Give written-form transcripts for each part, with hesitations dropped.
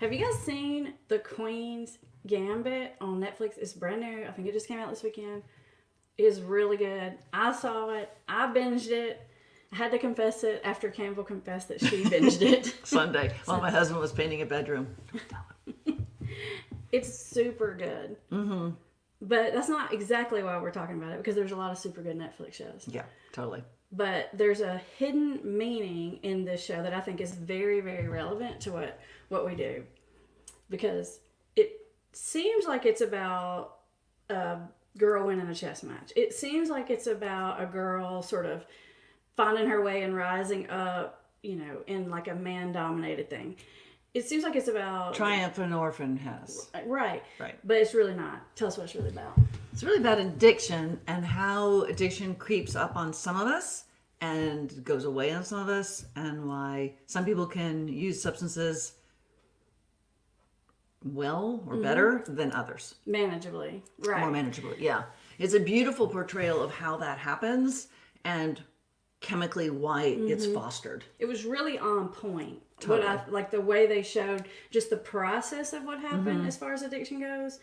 Have you guys seen The Queen's Gambit on Netflix? It's brand new. I think it just came out this weekend. It is really good. I saw it. I binged it. I had to confess it after Campbell confessed that she binged it. Sunday, while my husband was painting a bedroom. It's super good. Mm-hmm. But that's not exactly why we're talking about it, because there's a lot of super good Netflix shows. Yeah, totally. But there's a hidden meaning in this show that I think is very, very relevant to what we do. Because it seems like it's about a girl winning a chess match. It seems like it's about a girl sort of finding her way and rising up, in like a man-dominated thing. It seems like it's about... Triumph an orphan has. Right. Right. But it's really not. Tell us what it's really about. It's really about addiction and how addiction creeps up on some of us and goes away on some of us, and why some people can use substances well or better than others. Manageably. Right. More manageably, yeah. It's a beautiful portrayal of how that happens and chemically why it gets fostered. It was really on point. Totally. What I like the way they showed just the process of what happened as far as addiction goes.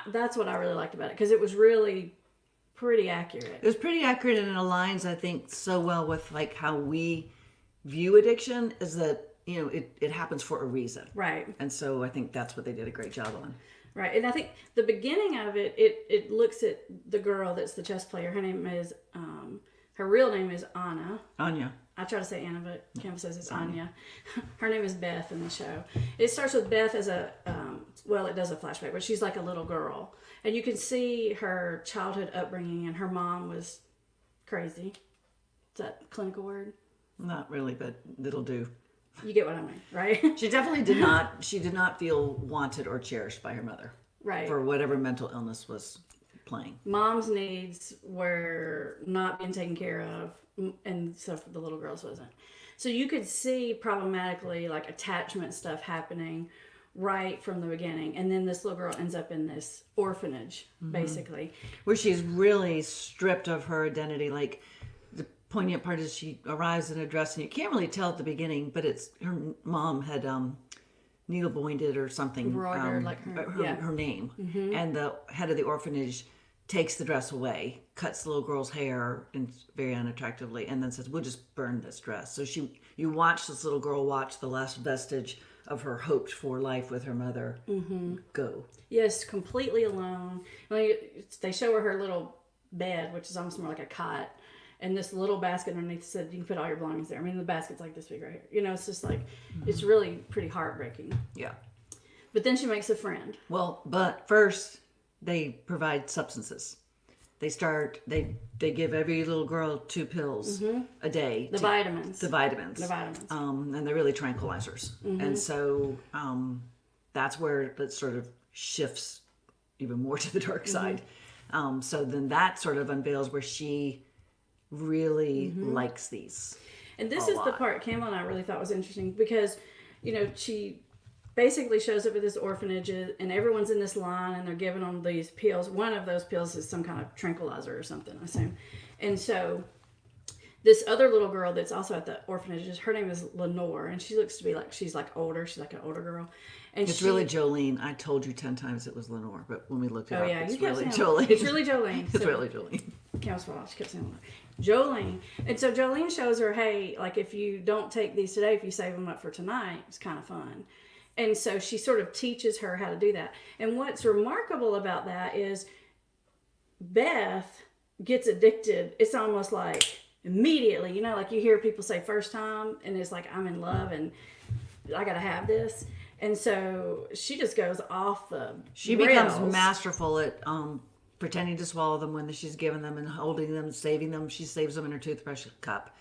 That's what I really liked about it, because it was really pretty accurate. It was pretty accurate, and it aligns, I think, so well with like how we view addiction, is that it happens for a reason. Right. And so I think that's what they did a great job on. Right. And I think the beginning of it looks at the girl that's the chess player. Her name is her real name is Anna. Anya. I try to say Anna, but Campbell says it's Anya. Her name is Beth in the show. It starts with Beth as it does a flashback, but she's like a little girl. And you can see her childhood upbringing, and her mom was crazy. Is that a clinical word? Not really, but it'll do. You get what I mean, right? She definitely did not feel wanted or cherished by her mother. Right. For whatever mental illness was playing. Mom's needs were not being taken care of, and stuff for the little girls wasn't. So you could see problematically like attachment stuff happening right from the beginning. And then this little girl ends up in this orphanage, basically. Where she's really stripped of her identity. Like, the poignant part is she arrives in a dress, and you can't really tell at the beginning, but it's her mom had needle pointed or something. Embroidered, like her name. And the head of the orphanage takes the dress away, cuts the little girl's hair and very unattractively, and then says, "We'll just burn this dress." So you watch this little girl watch the last vestige of her hoped for life with her mother go. Yes, completely alone. Like, they show her little bed, which is almost more like a cot, and this little basket underneath said you can put all your belongings there. I mean, the basket's like this big right here. It's just like, it's really pretty heartbreaking. Yeah. But then she makes a friend. Well, but first they provide substances. They give every little girl 2 pills a day. The vitamins. And they're really tranquilizers. And so that's where it sort of shifts even more to the dark side. So then that sort of unveils where she really likes these. And this is the part Campbell and I really thought was interesting, because, she basically shows up at this orphanage, and everyone's in this line, and they're giving them these pills. One of those pills is some kind of tranquilizer or something, I assume. And so this other little girl that's also at the orphanage, her name is Lenore, and she looks to be like, she's like older. She's like an older girl. And it's really Jolene. I told you 10 times it was Lenore, but when we looked it up, it's really Jolene. It's really Jolene. It's really Jolene. Campbell's fault. She kept saying Jolene. And so Jolene shows her, hey, like, if you don't take these today, if you save them up for tonight, it's kind of fun. And so she sort of teaches her how to do that. And what's remarkable about that is Beth gets addicted. It's almost like immediately, like you hear people say first time, and it's like, I'm in love and I got to have this. And so she just goes off the She rails. becomes masterful at pretending to swallow them when she's giving them and holding them, saving them. She saves them in her toothbrush cup.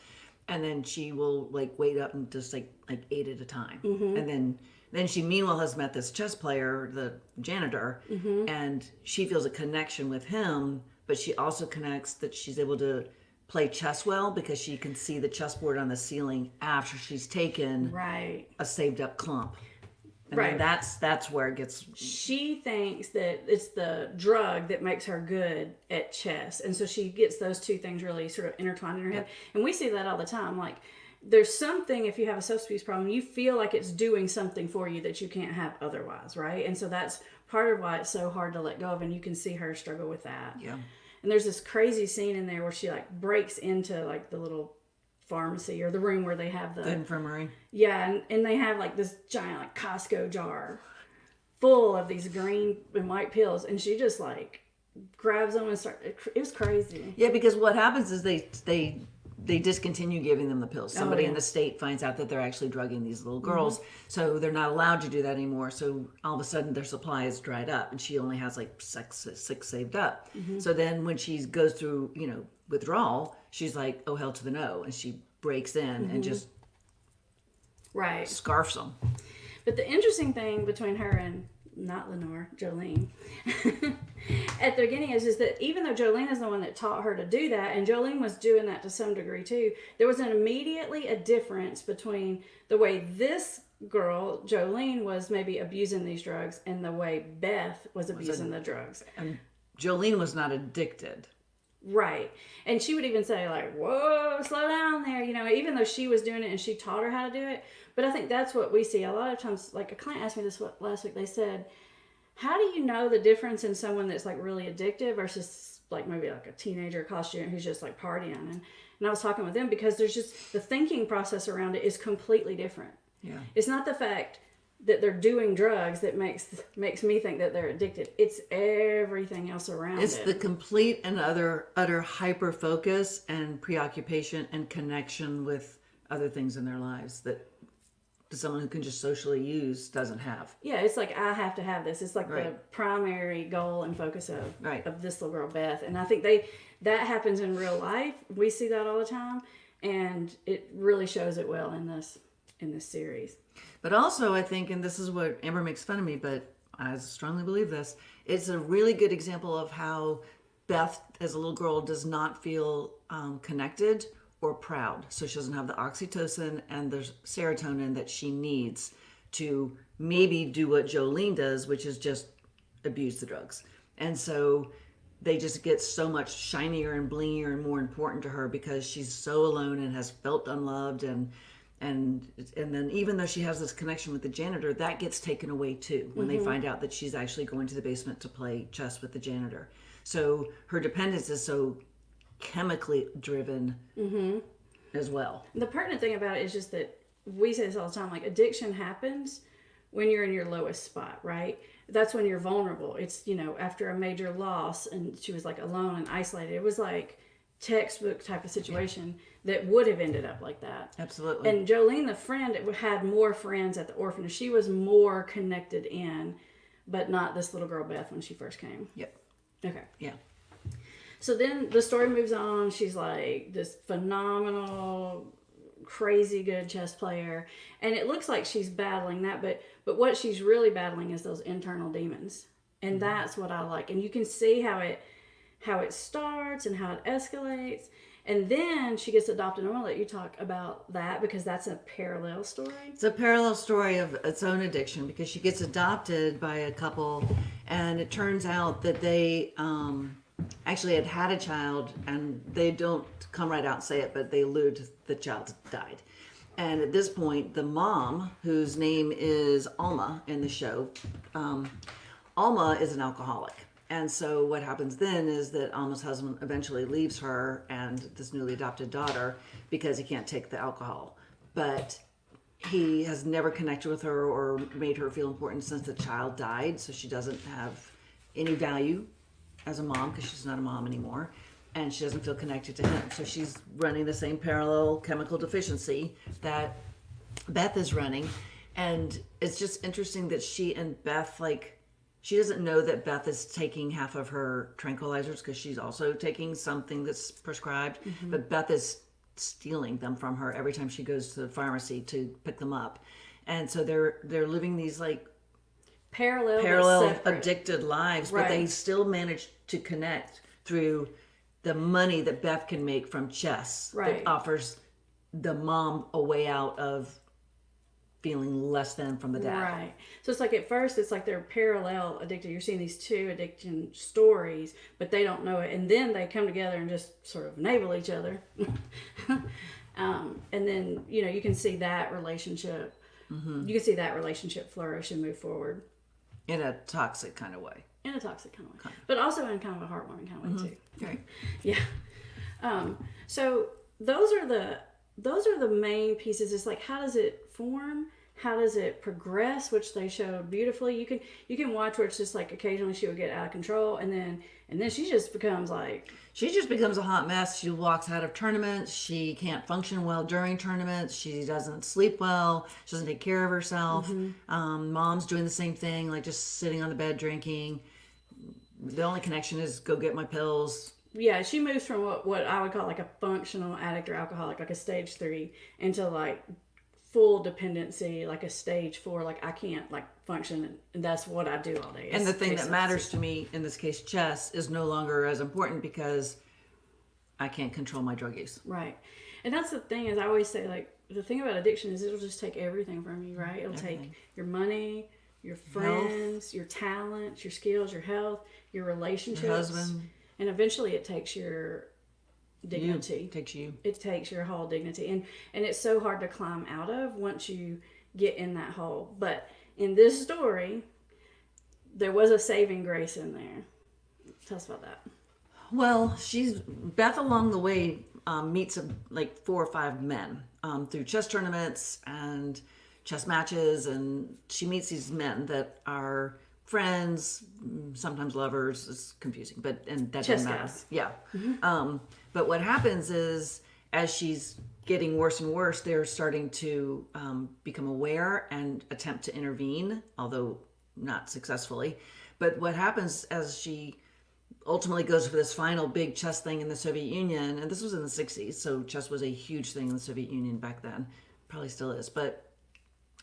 And then she will wait up and just like 8 at a time. And then she meanwhile has met this chess player, the janitor, and she feels a connection with him, but she also connects that she's able to play chess well because she can see the chessboard on the ceiling after she's taken a saved up clump. And then that's where it gets... She thinks that it's the drug that makes her good at chess. And so she gets those two things really sort of intertwined in her head. And we see that all the time. Like, there's something, if you have a substance abuse problem, you feel like it's doing something for you that you can't have otherwise, right? And so that's part of why it's so hard to let go of, and you can see her struggle with that. Yeah. And there's this crazy scene in there where she like breaks into like the little pharmacy or the room where they have the infirmary. Yeah, and they have like this giant like Costco jar full of these green and white pills, and she just like grabs them and it was crazy. Yeah, because what happens is they discontinue giving them the pills. Somebody in the state finds out that they're actually drugging these little girls, so they're not allowed to do that anymore. So all of a sudden their supply is dried up, and she only has like six saved up. So then when she goes through, withdrawal, she's like, oh, hell to the no, and she breaks in and just scarfs them. But the interesting thing between her and not Lenore, Jolene, at the beginning is that even though Jolene is the one that taught her to do that, and Jolene was doing that to some degree too, there was immediately a difference between the way this girl, Jolene, was maybe abusing these drugs and the way Beth was abusing the drugs. And Jolene was not addicted. Right. And she would even say like, whoa, slow down there, even though she was doing it and she taught her how to do it. But I think that's what we see a lot of times. Like a client asked me this last week. They said, how do you know the difference in someone that's like really addictive versus like maybe like a teenager, college student who's just like partying? And I was talking with them because there's just the thinking process around it is completely different. Yeah. It's not the fact that they're doing drugs that makes me think that they're addicted. It's everything else around it. It's the complete and utter hyper focus and preoccupation and connection with other things in their lives that someone who can just socially use doesn't have. Yeah, it's like, I have to have this. It's like the primary goal and focus of this little girl, Beth. And I think that happens in real life. We see that all the time, and it really shows it well in this series. But also, I think, and this is what Amber makes fun of me, but I strongly believe this, it's a really good example of how Beth, as a little girl, does not feel connected or proud. So she doesn't have the oxytocin and the serotonin that she needs to maybe do what Jolene does, which is just abuse the drugs. And so they just get so much shinier and blingier and more important to her because she's so alone and has felt unloved, and then even though she has this connection with the janitor, that gets taken away too when they find out that she's actually going to the basement to play chess with the janitor. So her dependence is so chemically driven as well. The pertinent thing about it is just that we say this all the time, like addiction happens when you're in your lowest spot, right? That's when you're vulnerable. It's, after a major loss, and she was like alone and isolated. It was like textbook type of situation that would have ended up like that. Absolutely. And Jolene, the friend, had more friends at the orphanage. She was more connected in, but not this little girl Beth when she first came. Yep. Okay. Yeah. So then the story moves on. She's like this phenomenal, crazy good chess player, and it looks like she's battling that, but what she's really battling is those internal demons, and that's what I like. And you can see how it starts and how it escalates, and then she gets adopted. I'm gonna let you talk about that because that's a parallel story. It's a parallel story of its own addiction because she gets adopted by a couple, and it turns out that they actually had a child, and they don't come right out and say it, but they allude the child died. And at this point, the mom, whose name is Alma in the show, Alma is an alcoholic. And so what happens then is that Alma's husband eventually leaves her and this newly adopted daughter because he can't take the alcohol. But he has never connected with her or made her feel important since the child died, so she doesn't have any value as a mom because she's not a mom anymore, and she doesn't feel connected to him. So she's running the same parallel chemical deficiency that Beth is running. And it's just interesting that she and Beth, she doesn't know that Beth is taking half of her tranquilizers because she's also taking something that's prescribed, but Beth is stealing them from her every time she goes to the pharmacy to pick them up. And so they're living these parallel addicted lives, but they still manage to connect through the money that Beth can make from chess that offers the mom a way out of feeling less than from the dad. Right. So it's like at first it's like they're parallel addicted. You're seeing these two addiction stories, but they don't know it. And then they come together and just sort of enable each other. And then, you can see that relationship. You can see that relationship flourish and move forward. In a toxic kind of way. In a toxic kind of way. But also in kind of a heartwarming kind of way, too. Right. Yeah. So those are the main pieces. It's like, how does it form? How does it progress? Which they showed beautifully. You can watch where it's just like occasionally she would get out of control, and then she just becomes like... She just becomes a hot mess. She walks out of tournaments. She can't function well during tournaments. She doesn't sleep well. She doesn't take care of herself. Mom's doing the same thing, like just sitting on the bed drinking. The only connection is go get my pills. Yeah, she moves from what I would call like a functional addict or alcoholic, like a stage 3, into like full dependency, like a stage 4, like I can't like function, and that's what I do all day. And the thing that matters to me, in this case chess, is no longer as important because I can't control my drug use. Right. And that's the thing, is I always say, like, the thing about addiction is it'll just take everything from you, right? It'll take your money, your friends, your talents, your skills, your health, your relationships, your husband, and eventually it takes your dignity. It takes your whole dignity, and it's so hard to climb out of once you get in that hole. But in this story, there was a saving grace in there. Tell us about that. Well, Beth along the way meets like 4 or 5 men through chess tournaments and chess matches, and she meets these men that are friends, sometimes lovers. It's confusing, and that doesn't matter. Yeah. But what happens is, as she's getting worse and worse, they're starting to become aware and attempt to intervene, although not successfully. But what happens as she ultimately goes for this final big chess thing in the Soviet Union, and this was in the 60s, so chess was a huge thing in the Soviet Union back then. Probably still is. But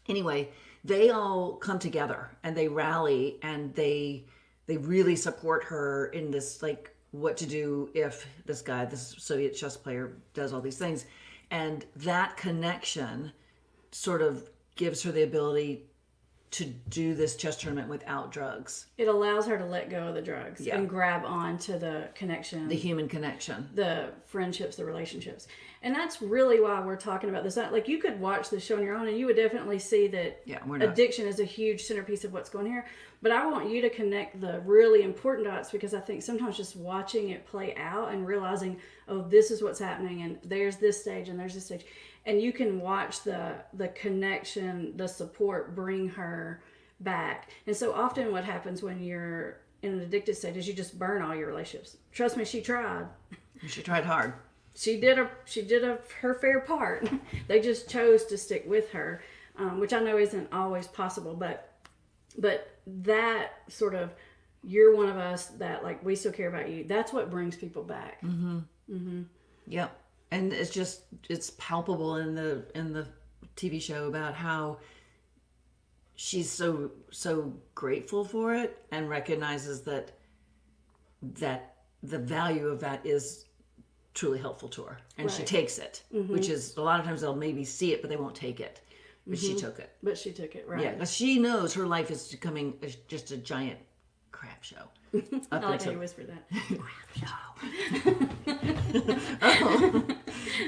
anyway, they all come together and they rally, and they really support her in this, like, what to do if this Soviet chess player does all these things. And that connection sort of gives her the ability to do this chess tournament without drugs. It allows her to let go of the drugs and grab on to the connection. The human connection. The friendships, the relationships. And that's really why we're talking about this. Like, you could watch this show on your own and you would definitely see that addiction is a huge centerpiece of what's going here. But I want you to connect the really important dots, because I think sometimes just watching it play out and realizing, oh, this is what's happening, and there's this stage and there's this stage. And you can watch the connection, the support bring her back. And so often what happens when you're in an addicted state is you just burn all your relationships. Trust me, she tried. She tried hard. She did her fair part. They just chose to stick with her, which I know isn't always possible. But that sort of, you're one of us, that like, we still care about you. That's what brings people back. Yep. And it's palpable in the TV show about how she's so grateful for it, and recognizes that the value of that is truly helpful to her, and she takes it, which is, a lot of times they'll maybe see it but they won't take it, but she took it. But she took it, right? Yeah, because she knows her life is becoming just a giant crap show. I like how you whispered that. Crap show.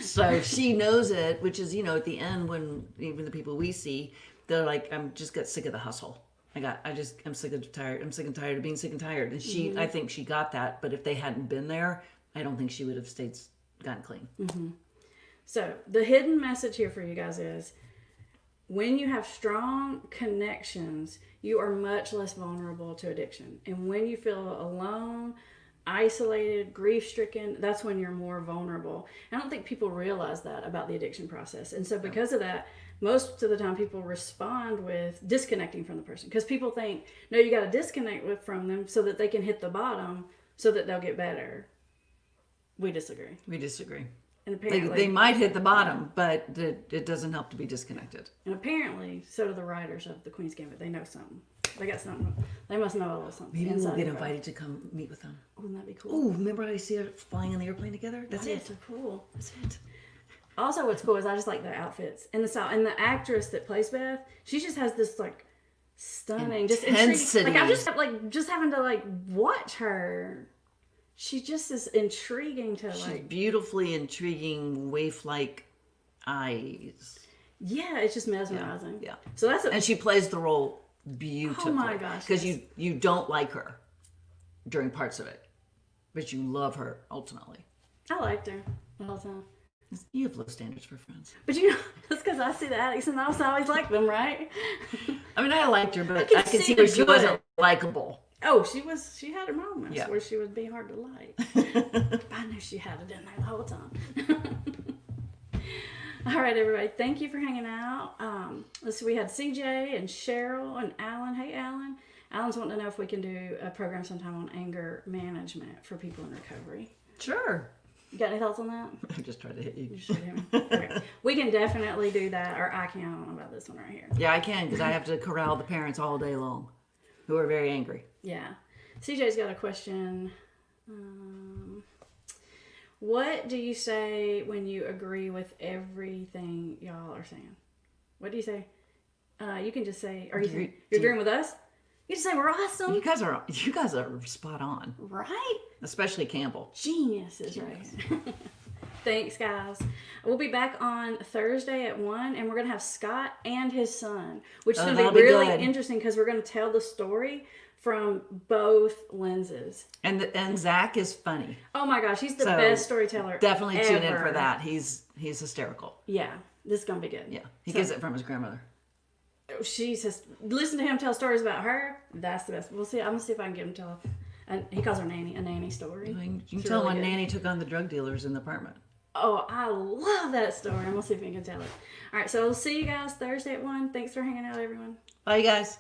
So she knows it, which is, at the end, when even the people we see, they're like, I'm just got sick of the hustle. I'm sick and tired. I'm sick and tired of being sick and tired. And I think she got that, but if they hadn't been there, I don't think she would have gotten clean. So the hidden message here for you guys is, when you have strong connections, you are much less vulnerable to addiction. And when you feel alone, isolated, grief-stricken, that's when you're more vulnerable. I don't think people realize that about the addiction process. And so because of that, most of the time people respond with disconnecting from the person, because people think, no, you got to disconnect from them so that they can hit the bottom, so that they'll get better. We disagree. And apparently, they might hit the bottom, but it doesn't help to be disconnected. And apparently, so do the writers of the Queen's Gambit. They know something. They got something. They must know a little something. Maybe we'll get invited to come meet with them. Wouldn't that be cool? Oh, remember I see her flying on the airplane together? That's it. So cool. That's it. Also, what's cool is I just like the outfits and the style. And the actress that plays Beth, she just has this like stunning, just intriguing. Like, I just kept just having to watch her. She just is intriguing to She's beautifully intriguing, waif-like eyes. Yeah, it's just mesmerizing. Yeah. So that's And she plays the role beautifully. Oh my gosh, Because yes. you don't like her during parts of it, but you love her ultimately. I liked her the whole time. You have low standards for friends. But that's because I see the addicts and I always like them, right? I mean, I liked her, but I can can see see the where she good. wasn't likable. Oh, she had her moments Yeah. where she would be hard to like. I knew she had it in there the whole time. All right, everybody. Thank you for hanging out. Let's see, we had CJ and Cheryl and Alan. Hey, Alan. Alan's wanting to know if we can do a program sometime on anger management for people in recovery. Sure. You got any thoughts on that? I just tried to hit you. You should hear me. Okay. We can definitely do that, or I can. I don't know about this one right here. Yeah, I can, because I have to corral the parents all day long who are very angry. Yeah. CJ's got a question. What do you say when you agree with everything y'all are saying? What do you say? You can just say, you're agreeing with us? You just say we're awesome. You guys are spot on. Right? Especially Campbell. Geniuses, right? Thanks, guys. We'll be back on Thursday at 1, and we're going to have Scott and his son, which is going to that'll be be really good. interesting because we're going to tell the story from both lenses. And Zach is funny. Oh my gosh, he's the So, best storyteller Definitely tune in ever. for that. He's hysterical. Yeah, this is going to be good. Yeah. He gets it from his grandmother. She says, listen to him tell stories about her. That's the best. We'll see. I'm going to see if I can get him to tell, and he calls her Nanny, a nanny story. You can It's tell really when good. Nanny took on the drug dealers in the apartment. Oh, I love that story. I'm going to see if we can tell it. All right, so we'll see you guys Thursday at 1. Thanks for hanging out, everyone. Bye, you guys.